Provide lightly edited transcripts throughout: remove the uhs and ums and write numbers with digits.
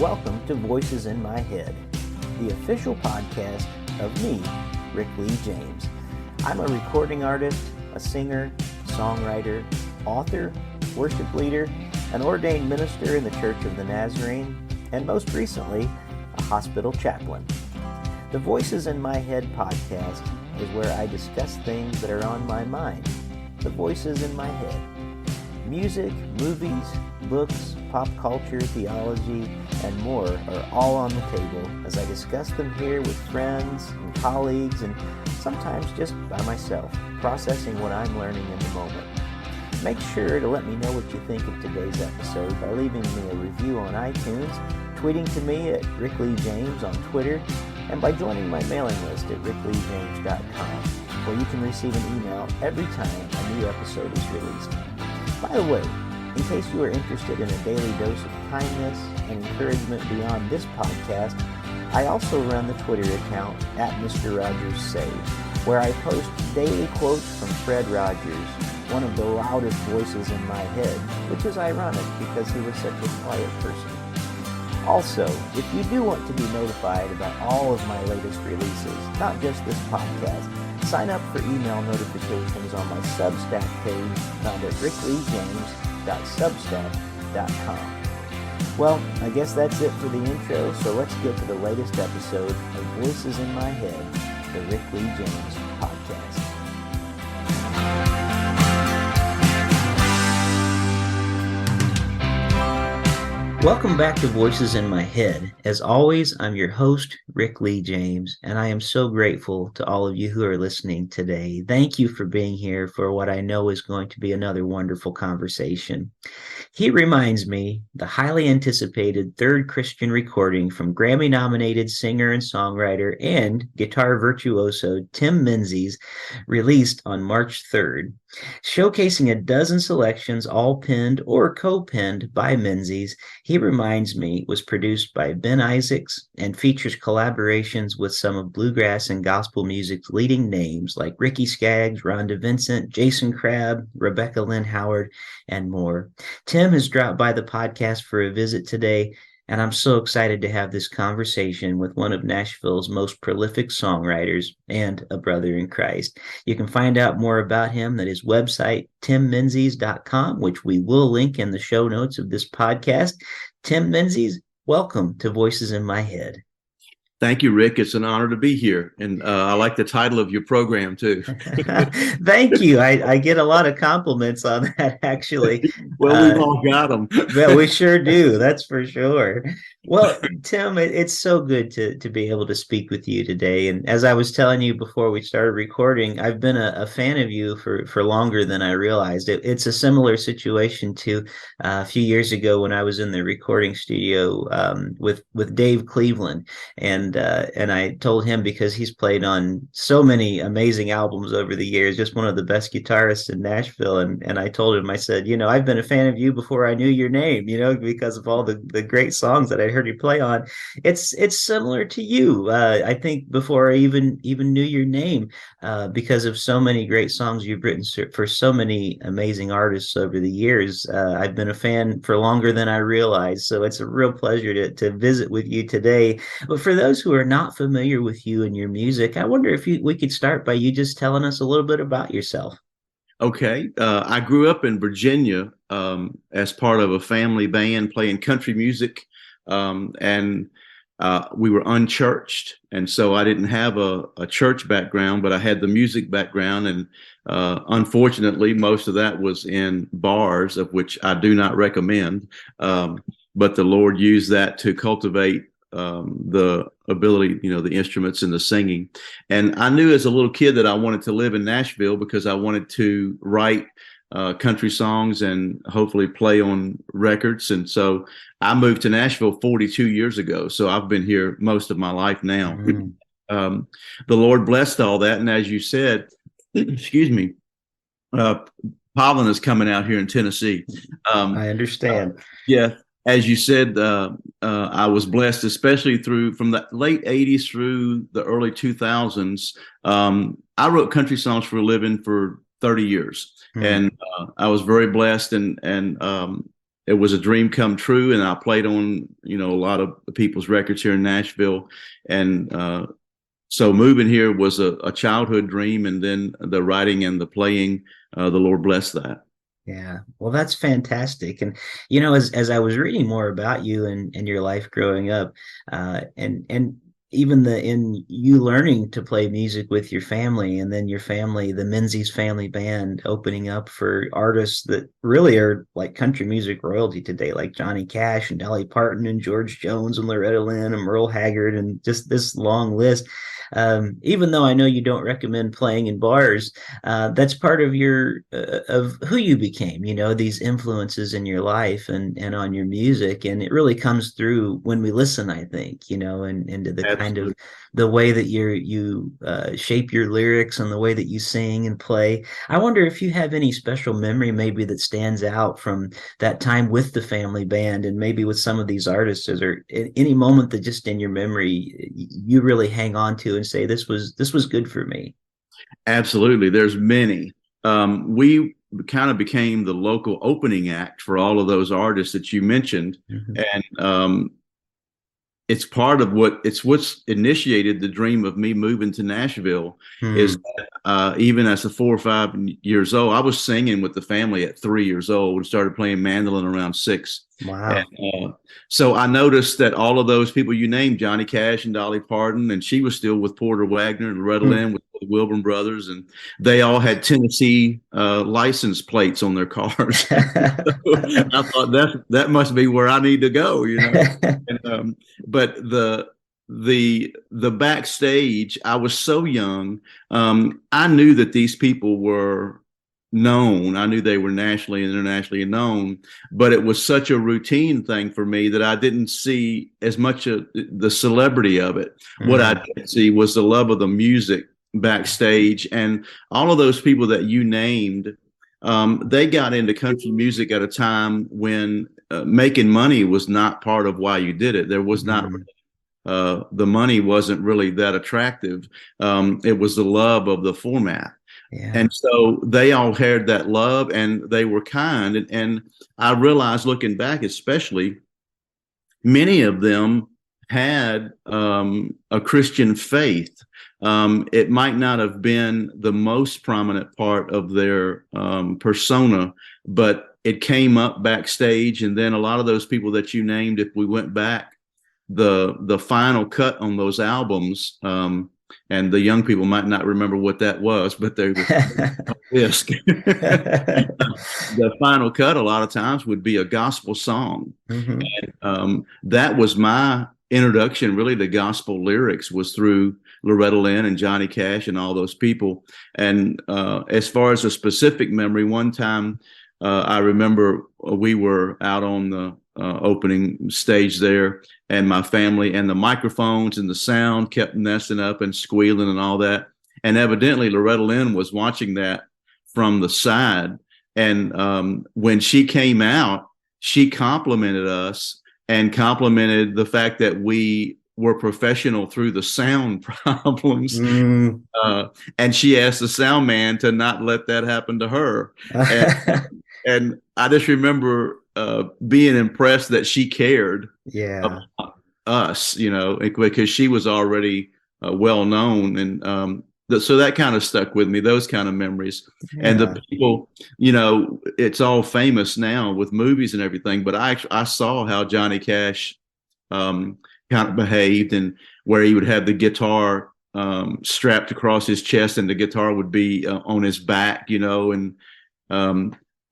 welcome to Voices in My Head, the official podcast of me, Rick Lee James. I'm a recording artist, a singer, songwriter, author, worship leader, an ordained minister in the Church of the Nazarene, and most recently, a hospital chaplain. The Voices in My Head podcast is where I discuss things that are on my mind, the voices in my head. Music, movies, books, pop culture, theology, and more are all on the table as I discuss them here with friends and colleagues and sometimes just by myself, processing what I'm learning in the moment. Make sure to let me know what you think of today's episode by leaving me a review on iTunes, tweeting to me at Rick Lee James on Twitter, and by joining my mailing list at rickleejames.com, where you can receive an email every time a new episode is released. By the way, in case you are interested in a daily dose of kindness and encouragement beyond this podcast, I also run the Twitter account at Mr. Rogers Save, where I post daily quotes from Fred Rogers, one of the loudest voices in my head, which is ironic because he was such a quiet person. Also, if you do want to be notified about all of my latest releases, not just this podcast, sign up for email notifications on my Substack page found at rickleejames.substack.com. Well, I guess that's it for the intro, so let's get to the latest episode of Voices in My Head, the Rick Lee James podcast. Welcome back to Voices in My Head. As always, I'm your host, Rick Lee James, and I am so grateful to all of you who are listening today. Thank you for being here for what I know is going to be another wonderful conversation. He reminds me, the highly anticipated third Christian recording from Grammy-nominated singer and songwriter and guitar virtuoso Tim Menzies, released on March 3rd. Showcasing a dozen selections, all penned or co-penned by Menzies, He Reminds Me was produced by Ben Isaacs and features collaborations with some of bluegrass and gospel music's leading names like Ricky Skaggs, Rhonda Vincent, Jason Crabb, Lynn Howard, and more. Tim has dropped by the podcast for a visit today, and I'm so excited to have this conversation with one of Nashville's most prolific songwriters and a brother in Christ. You can find out more about him at his website, timmenzies.com, which we will link in the show notes of this podcast. Tim Menzies, welcome to Voices in My Head. Thank you, Rick. It's an honor to be here. And I like the title of your program, too. Thank you. I get a lot of compliments on that, actually. Well, we've all got them. Well, we sure do. That's for sure. Well, Tim, it's so good to be able to speak with you today. And as I was telling you before we started recording, I've been a fan of you for longer than I realized. It's a similar situation to a few years ago when I was in the recording studio with Dave Cleveland. And I told him, because he's played on so many amazing albums over the years, just one of the best guitarists in Nashville. And I told him, I said, I've been a fan of you before I knew your name, because of all the great songs that I heard you play on. It's similar to you. I think before I even knew your name, because of so many great songs you've written for so many amazing artists over the years. I've been a fan for longer than I realized. So it's a real pleasure to visit with you today. But for those who are not familiar with you and your music, I wonder if we could start by you just telling us a little bit about yourself. Okay. I grew up in Virginia as part of a family band playing country music. And we were unchurched. And so I didn't have a church background, but I had the music background. And unfortunately, most of that was in bars, of which I do not recommend. But the Lord used that to cultivate the ability, the instruments and the singing. And I knew as a little kid that I wanted to live in Nashville because I wanted to write country songs and hopefully play on records. And so I moved to Nashville 42 years ago. So I've been here most of my life now. The Lord blessed all that. And as you said, excuse me, pollen is coming out here in Tennessee. I understand. Yeah. As you said, I was blessed, especially from the late 80s through the early 2000s. I wrote country songs for a living for 30 years. And I was very blessed. And it was a dream come true, and I played on, you know, a lot of people's records here in Nashville. And so moving here was a childhood dream, and then the writing and the playing, the Lord blessed that. Yeah. Well, that's fantastic. And as I was reading more about you and your life growing up, and even in you learning to play music with your family, and then your family, the Menzies family band, opening up for artists that really are like country music royalty today, like Johnny Cash and Dolly Parton and George Jones and Loretta Lynn and Merle Haggard, and just this long list. Even though I know you don't recommend playing in bars, that's part of of who you became, these influences in your life and on your music. And it really comes through when we listen, I think, and into the kind of Absolutely. the way that you shape your lyrics and the way that you sing and play. I wonder if you have any special memory maybe that stands out from that time with the family band and maybe with some of these artists. Is there any moment that just in your memory you really hang on to and say this was good for me? Absolutely. There's many. We kind of became the local opening act for all of those artists that you mentioned. Mm-hmm. And it's part of what's initiated the dream of me moving to Nashville. Is that, even as a 4 or 5 years old, I was singing with the family at 3 years old and started playing mandolin around 6. Wow. And, so I noticed that all of those people you named, Johnny Cash and Dolly Parton, and she was still with Porter Wagner, and Loretta Lynn with the Wilburn Brothers, and they all had Tennessee license plates on their cars. I thought that must be where I need to go, And, but the backstage, I was so young. I knew that these people were known. I knew they were nationally and internationally known, but it was such a routine thing for me that I didn't see as much of the celebrity of it. What I did see was the love of the music backstage, and all of those people that you named, they got into country music at a time when making money was not part of why you did it. There was not the money wasn't really that attractive. It was the love of the format. Yeah. And so they all had that love, and they were kind. And I realized, looking back, especially, many of them had a Christian faith. It might not have been the most prominent part of their persona, but it came up backstage. And then a lot of those people that you named, if we went back, the final cut on those albums, and the young people might not remember what that was, but they were disc. The final cut a lot of times would be a gospel song. And that was my introduction really to gospel lyrics, was through Loretta Lynn and Johnny Cash and all those people. And as far as a specific memory, one time I remember we were out on the opening stage there, and my family and the microphones and the sound kept messing up and squealing and all that. And evidently Loretta Lynn was watching that from the side. And when she came out, she complimented us and complimented the fact that we were professional through the sound problems. And she asked the sound man to not let that happen to her. And I just remember being impressed that she cared about us, because she was already well known. And so that kind of stuck with me, those kind of memories. And the people, it's all famous now with movies and everything, but I saw how Johnny Cash kind of behaved, and where he would have the guitar strapped across his chest and the guitar would be on his back, and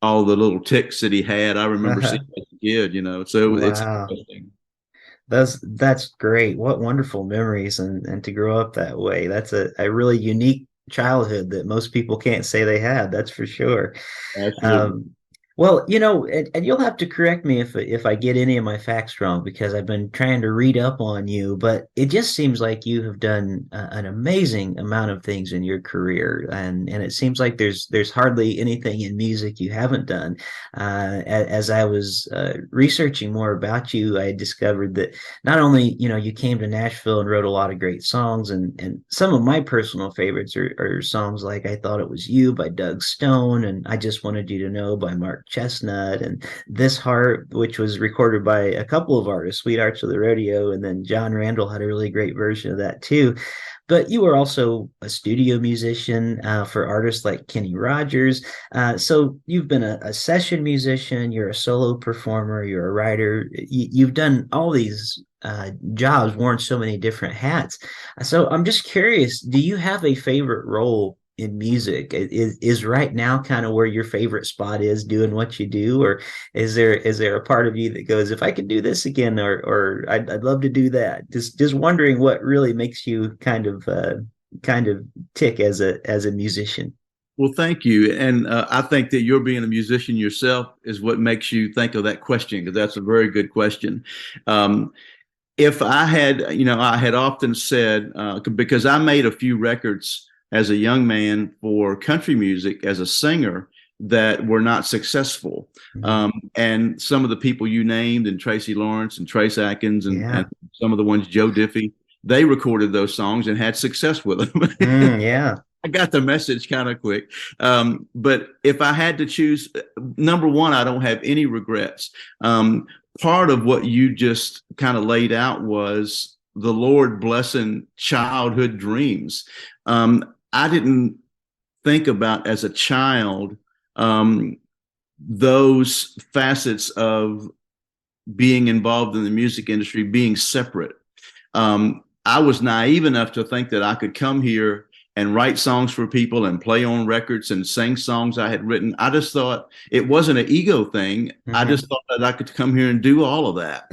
all the little ticks that he had. I remember seeing as a kid, so it's interesting. That's great. What wonderful memories, and to grow up that way. That's a really unique childhood that most people can't say they had. That's for sure. Absolutely. Well, and you'll have to correct me if I get any of my facts wrong, because I've been trying to read up on you, but it just seems like you have done an amazing amount of things in your career, and it seems like there's hardly anything in music you haven't done. As I was researching more about you, I discovered that not only you came to Nashville and wrote a lot of great songs, and some of my personal favorites are songs like "I Thought It Was You" by Doug Stone, and "I Just Wanted You to Know" by Mark Chestnut, and This Heart, which was recorded by a couple of artists, Sweethearts of the Rodeo, and then John Randall had a really great version of that too. But you were also a studio musician for artists like Kenny Rogers. So you've been a session musician, you're a solo performer, you're a writer. You've done all these jobs, worn so many different hats. So I'm just curious, do you have a favorite role in music? Is right now kind of where your favorite spot is doing what you do, or is there a part of you that goes, if I could do this again, or I'd love to do that? Just wondering what really makes you kind of tick as a musician. Well, thank you. And I think that you're being a musician yourself is what makes you think of that question, because that's a very good question. If I had, I had often said, because I made a few records as a young man for country music as a singer that were not successful. And some of the people you named, and Tracy Lawrence and Trace Atkins, and some of the ones, Joe Diffie, they recorded those songs and had success with them. Yeah. I got the message kind of quick. But if I had to choose, number one, I don't have any regrets. Part of what you just kind of laid out was the Lord blessing childhood dreams. I didn't think about as a child those facets of being involved in the music industry being separate. I was naive enough to think that I could come here and write songs for people and play on records and sing songs I had written. I just thought it wasn't an ego thing. I just thought that I could come here and do all of that.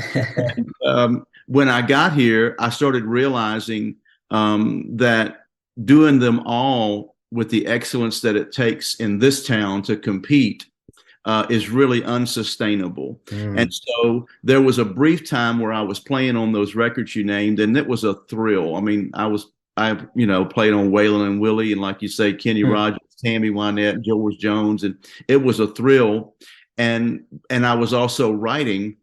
And, when I got here, I started realizing that doing them all with the excellence that it takes in this town to compete is really unsustainable. And so there was a brief time where I was playing on those records you named, and it was a thrill. I mean, I played on Waylon and Willie, and like you say, Kenny Rogers, Tammy Wynette, George Jones, and it was a thrill. And I was also writing,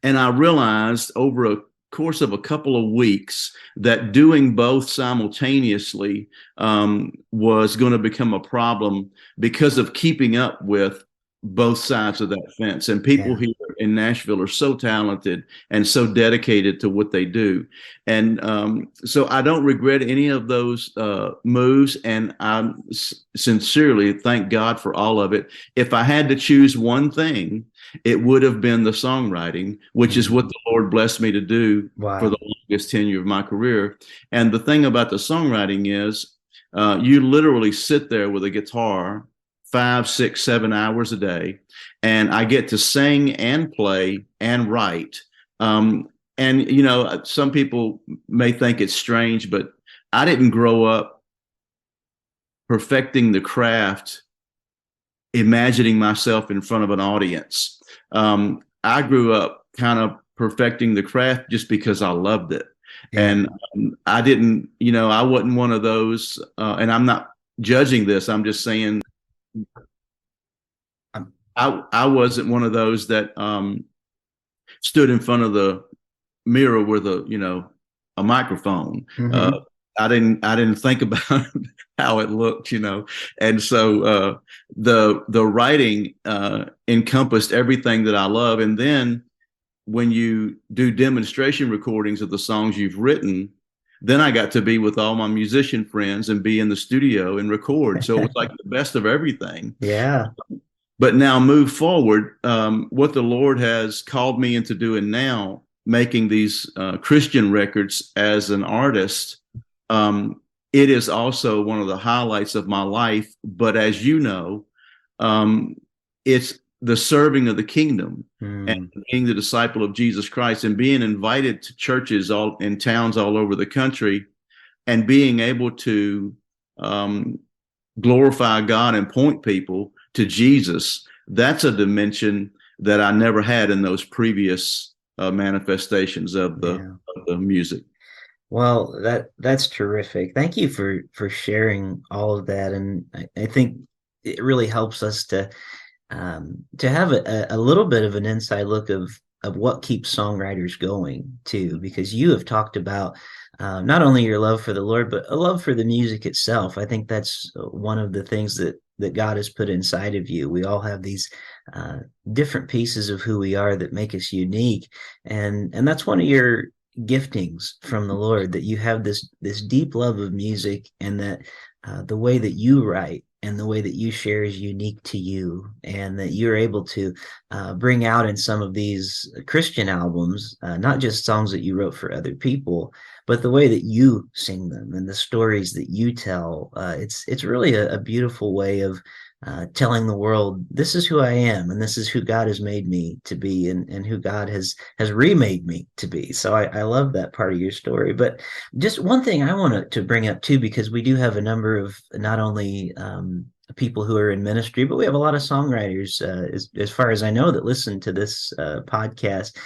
and I realized over a course of a couple of weeks that doing both simultaneously was going to become a problem because of keeping up with both sides of that fence. And people here in Nashville are so talented and so dedicated to what they do. And so I don't regret any of those moves. And I sincerely thank God for all of it. If I had to choose one thing, it would have been the songwriting, which is what the Lord blessed me to do for the longest tenure of my career. And the thing about the songwriting is you literally sit there with a guitar 5, 6, 7 hours a day, and I get to sing and play and write. And, some people may think it's strange, but I didn't grow up perfecting the craft, imagining myself in front of an audience. I grew up kind of perfecting the craft just because I loved it. And I didn't, I wasn't one of those, and I'm not judging this. I'm just saying I wasn't one of those that stood in front of the mirror with a microphone. I didn't think about how it looked, and so the writing encompassed everything that I love. And then when you do demonstration recordings of the songs you've written, then I got to be with all my musician friends and be in the studio and record. So it was like the best of everything. Yeah. But now move forward, what the Lord has called me into doing now, making these Christian records as an artist, it is also one of the highlights of my life. But as you know, it's the serving of the kingdom and being the disciple of Jesus Christ and being invited to churches all in towns all over the country and being able to glorify God and point people to Jesus. That's a dimension that I never had in those previous manifestations of the music. Well, that's terrific. Thank you for sharing all of that. And I think it really helps us to have a little bit of an inside look of what keeps songwriters going too, because you have talked about not only your love for the Lord, but a love for the music itself. I think that's one of the things that God has put inside of you. We all have these uh, different pieces of who we are that make us unique, and that's one of your giftings from the Lord, that you have this deep love of music, and that the way that you write and the way that you share is unique to you, and that you're able to bring out in some of these Christian albums, not just songs that you wrote for other people, but the way that you sing them and the stories that you tell. It's really a beautiful way of telling the world, this is who I am, and this is who God has made me to be, and who God has remade me to be. So I love that part of your story. But just one thing I want to bring up too, because we do have a number of not only people who are in ministry, but we have a lot of songwriters, as far as I know, that listen to this podcast.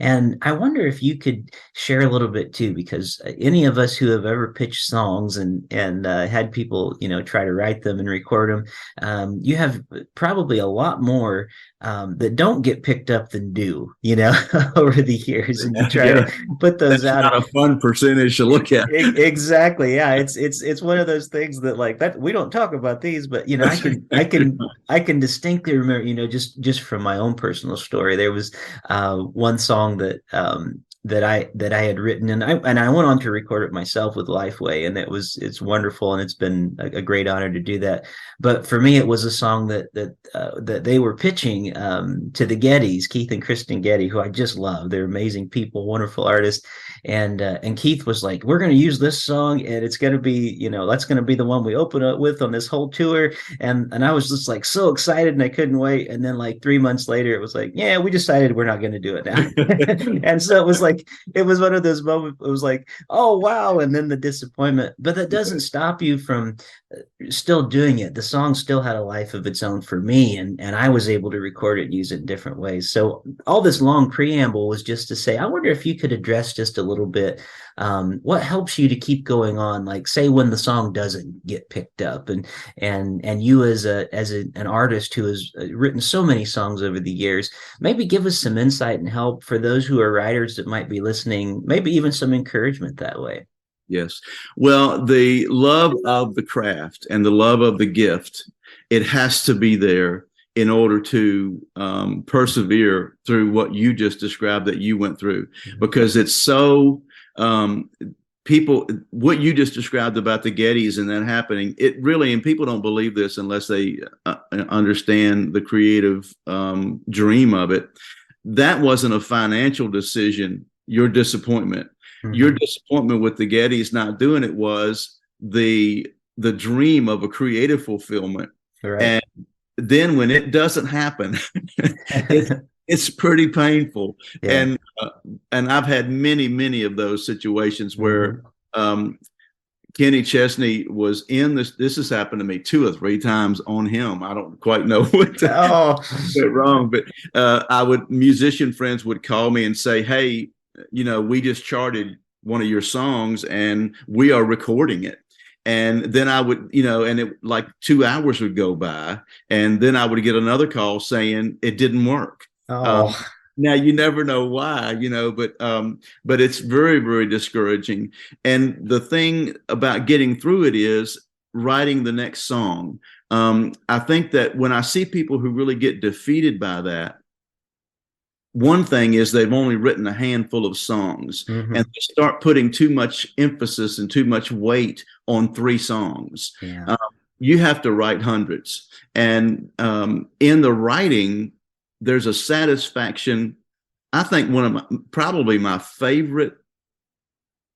And I wonder if you could share a little bit too, because any of us who have ever pitched songs and had people, try to write them and record them, you have probably a lot more that don't get picked up than do, over the years, and you try to put those That's out. not a fun percentage to look at. Exactly. Yeah. It's one of those things that, like, that we don't talk about these, but I can distinctly remember, just from my own personal story, there was one song that I had written, and I went on to record it myself with Lifeway, and it's wonderful, and it's been a great honor to do that. But for me, it was a song that they were pitching to the Gettys, Keith and Kristen Getty, who I just love. They're amazing people, wonderful artists, and Keith was like, "We're going to use this song, and it's going to be, that's going to be the one we open up with on this whole tour." And I was just like so excited, and I couldn't wait. And then like 3 months later, it was like, "Yeah, we decided we're not going to do it now." And so it was one of those moments. It was like, "Oh wow," and then the disappointment. But that doesn't stop you from still doing it. The song still had a life of its own for me, and I was able to record it and use it in different ways. So all this long preamble was just to say, I wonder if you could address just a little bit what helps you to keep going on, like, say, when the song doesn't get picked up, and you as an artist who has written so many songs over the years, maybe give us some insight and help for those who are writers that might be listening, maybe even some encouragement that way. Yes. Well, the love of the craft and the love of the gift, it has to be there in order to persevere through what you just described that you went through, because it's so people, what you just described about the Gettys and that happening, it really, and people don't believe this unless they understand the creative dream of it. That wasn't a financial decision. Your disappointment. Your disappointment with the Gettys not doing it was the dream of a creative fulfillment. Right. And then when it doesn't happen, it's pretty painful. Yeah. And I've had many of those situations where Kenny Chesney was in this. This has happened to me 2 or 3 times on him. I don't quite know what to get wrong, but musician friends would call me and say, "Hey, we just charted one of your songs and we are recording it." And then I would, and it like 2 hours would go by, and then I would get another call saying it didn't work. Now you never know why, but it's very, very discouraging. And the thing about getting through it is writing the next song. I think that when I see people who really get defeated by that, one thing is they've only written a handful of songs, and they start putting too much emphasis and too much weight on 3 songs. Yeah. You have to write hundreds. And in the writing, there's a satisfaction. I think one of probably my favorite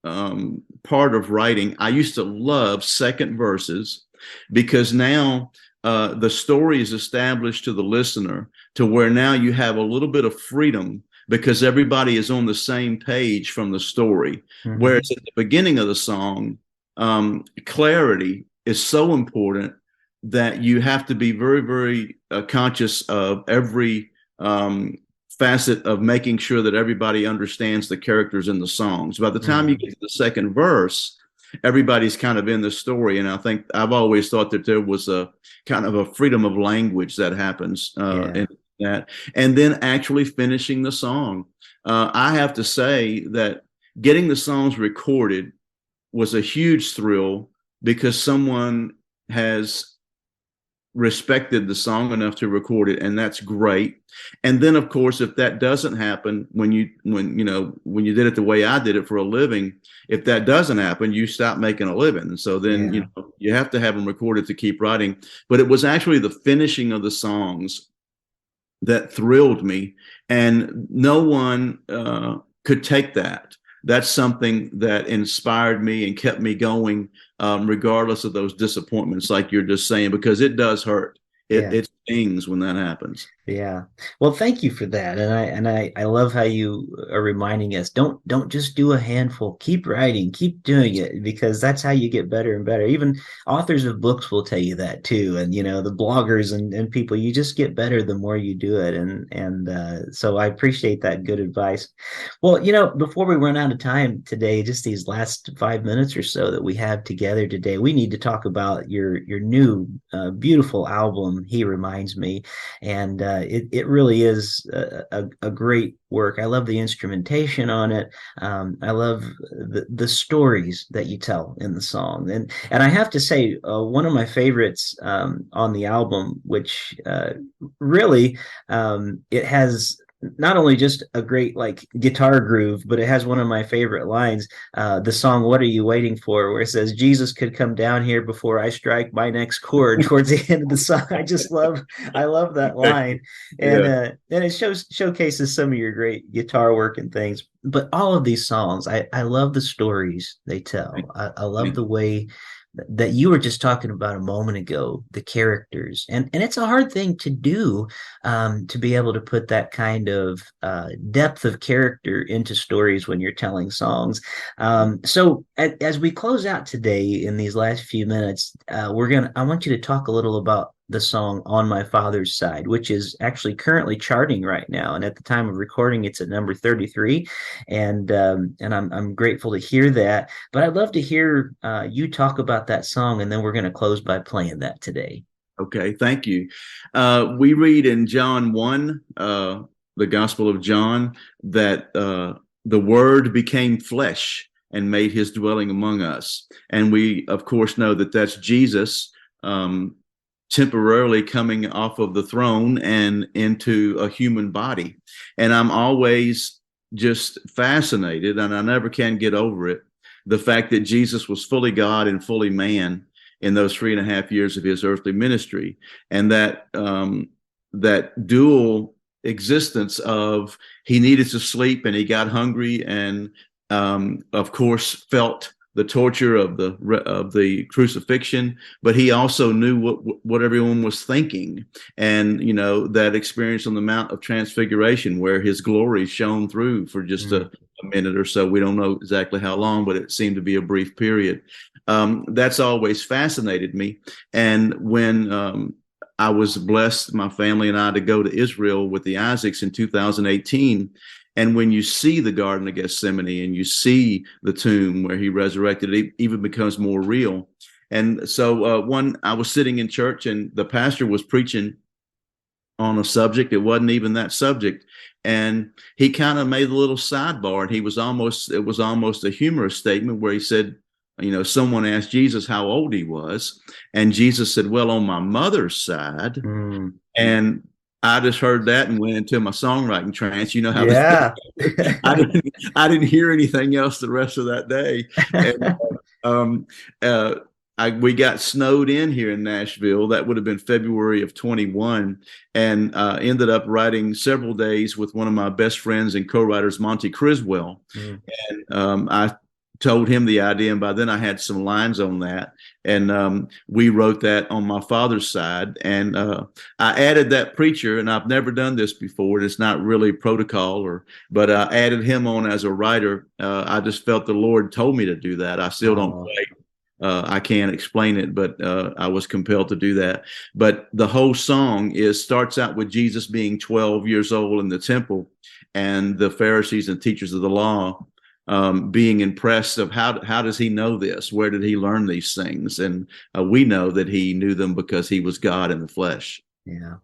part of writing, I used to love second verses, because now the story is established to the listener to where now you have a little bit of freedom because everybody is on the same page from the story. Whereas at the beginning of the song, clarity is so important that you have to be very, very conscious of every facet of making sure that everybody understands the characters in the songs. By the time you get to the second verse, everybody's kind of in the story. And I think I've always thought that there was a kind of a freedom of language that happens in that. And then actually finishing the song. I have to say that getting the songs recorded was a huge thrill because someone has respected the song enough to record it, and that's great. And then of course, if that doesn't happen, when you did it the way I did it for a living, if that doesn't happen, you stop making a living. And so then you have to have them recorded to keep writing. But it was actually the finishing of the songs that thrilled me, and no one could take that. That's something that inspired me and kept me going, regardless of those disappointments, like you're just saying, because it does hurt. It stings when that happens. Yeah. Well, thank you for that. And I love how you are reminding us, don't just do a handful. Keep writing, keep doing it, because that's how you get better and better. Even authors of books will tell you that too. And the bloggers and people, you just get better the more you do it. And so I appreciate that good advice. Well, before we run out of time today, just these last 5 minutes or so that we have together today, we need to talk about your new beautiful album, He Reminds Me. And it really is a great work. I love the instrumentation on it. I love the stories that you tell in the song. And I have to say, one of my favorites on the album, which really it has not only just a great guitar groove, but it has one of my favorite lines, the song "What Are You Waiting For," where it says, "Jesus could come down here before I strike my next chord," towards the end of the song. I love that line. And it showcases some of your great guitar work and things. But all of these songs, I love the stories they tell. I love the way that you were just talking about a moment ago, the characters. And it's a hard thing to do, to be able to put that kind of depth of character into stories when you're telling songs. So as we close out today in these last few minutes, I want you to talk a little about the song "On My Father's Side," which is actually currently charting right now. And at the time of recording, it's at number 33. And I'm grateful to hear that. But I'd love to hear you talk about that song, and then we're going to close by playing that today. Okay, thank you. We read in John 1, the Gospel of John, that the Word became flesh and made his dwelling among us. And we, of course, know that that's Jesus temporarily coming off of the throne and into a human body. And I'm always just fascinated, and I never can get over it, the fact that Jesus was fully God and fully man in those 3.5 years of his earthly ministry, and that that dual existence of he needed to sleep and he got hungry, and of course felt the torture of the crucifixion, but he also knew what everyone was thinking. And that experience on the Mount of Transfiguration, where his glory shone through for just a minute or so. We don't know exactly how long, but it seemed to be a brief period. That's always fascinated me. And when I was blessed, my family and I, to go to Israel with the Isaacs in 2018. And when you see the Garden of Gethsemane and you see the tomb where he resurrected, it even becomes more real. And so I was sitting in church, and the pastor was preaching on a subject. It wasn't even that subject. And he kind of made a little sidebar, and it was almost a humorous statement where he said, someone asked Jesus how old he was. And Jesus said, "Well, on my mother's side." And I just heard that and went into my songwriting trance. You know how I didn't hear anything else the rest of that day. And, we got snowed in here in Nashville. That would have been February of 21, and ended up writing several days with one of my best friends and co-writers, Monty Criswell. And I told him the idea, and by then I had some lines on that, and we wrote that on my father's side. And I added that preacher, and I've never done this before. It's not really protocol, but I added him on as a writer. I just felt the Lord told me to do that. I still don't quite. I can't explain it, but I was compelled to do that. But the whole song starts out with Jesus being 12 years old in the temple, and the Pharisees and teachers of the law being impressed of how does he know this? Where did he learn these things? And we know that he knew them because he was God in the flesh. Yeah.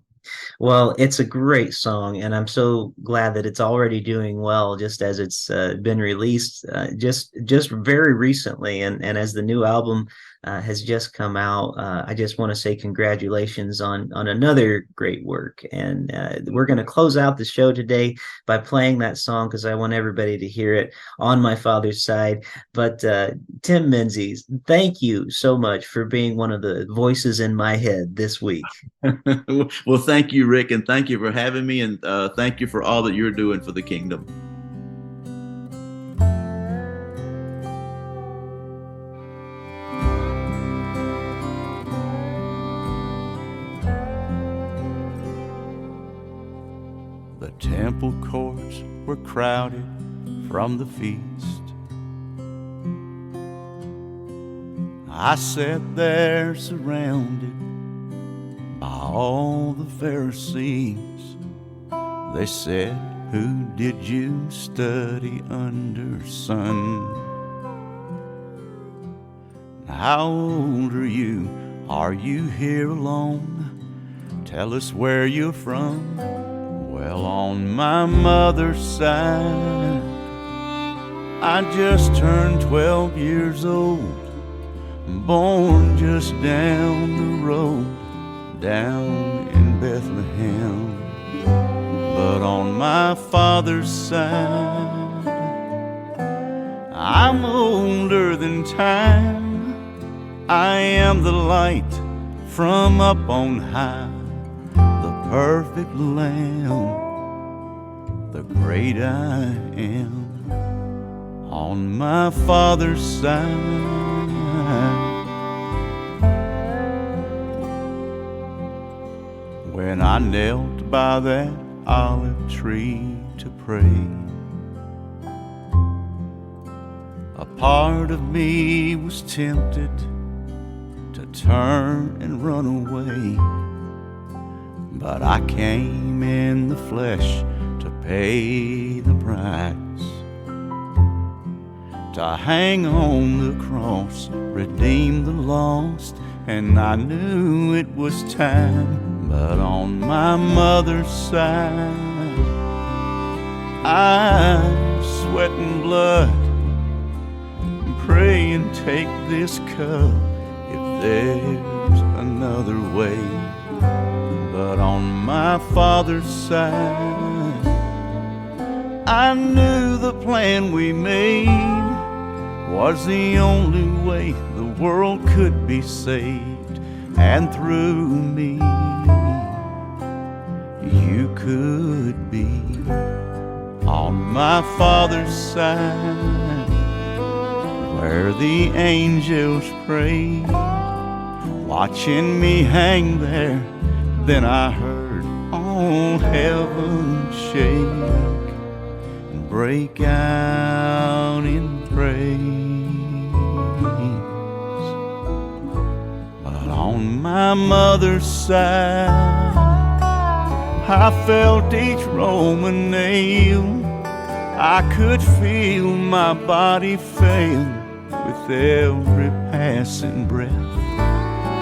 Well, it's a great song, and I'm so glad that it's already doing well, just as it's been released just very recently, and as the new album has just come out. I just want to say congratulations on another great work, and we're going to close out the show today by playing that song because I want everybody to hear it on my father's side. But Tim Menzies, thank you so much for being one of the voices in my head this week. Well, thank you, Rick, and thank you for having me, and thank you for all that you're doing for the kingdom. The temple courts were crowded from the feast. I sat there surrounded by all the Pharisees. They said, "Who did you study under, son? How old are you? Are you here alone? Tell us where you're from." Well, on my mother's side, I just turned 12 years old, born just down the road, down in Bethlehem. But on my father's side, I'm older than time. I am the light from up on high, the perfect Lamb, the great I am. On my father's side, when I knelt by that olive tree to pray, a part of me was tempted to turn and run away, but I came in the flesh to pay the price, to hang on the cross, redeem the lost, and I knew it was time. But on my mother's side, I'm sweating blood, pray and take this cup if there's another way. But on my father's side, I knew the plan we made was the only way the world could be saved, and through me you could be. On my father's side, where the angels prayed, watching me hang there, then I heard all heaven shake and break out in praise. But on my mother's side, I felt each Roman nail. I could feel my body fail with every passing breath.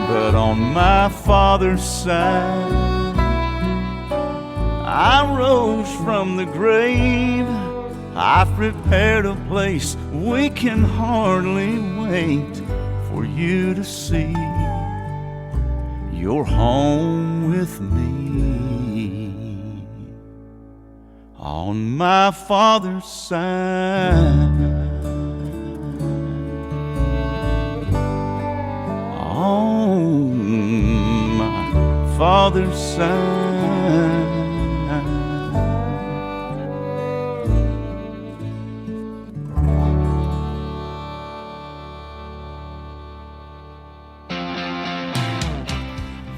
But on my father's side, I rose from the grave. I've prepared a place we can hardly wait for you to see. You're home with me. On my father's side, on my father's side.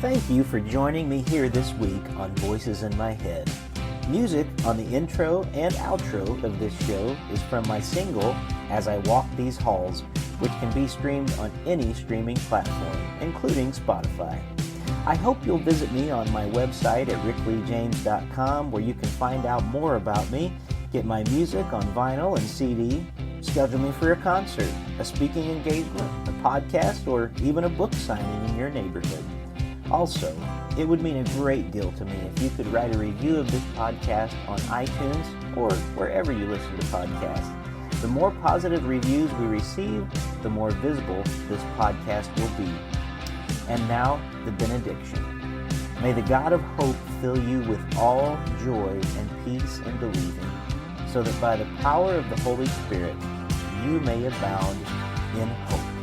Thank you for joining me here this week on Voices in My Head. Music on the intro and outro of this show is from my single, As I Walk These Halls, which can be streamed on any streaming platform, including Spotify. I hope you'll visit me on my website at rickleejames.com, where you can find out more about me, get my music on vinyl and CD, schedule me for a concert, a speaking engagement, a podcast, or even a book signing in your neighborhood. Also, it would mean a great deal to me if you could write a review of this podcast on iTunes or wherever you listen to podcasts. The more positive reviews we receive, the more visible this podcast will be. And now, the benediction. May the God of hope fill you with all joy and peace in believing, so that by the power of the Holy Spirit you may abound in hope.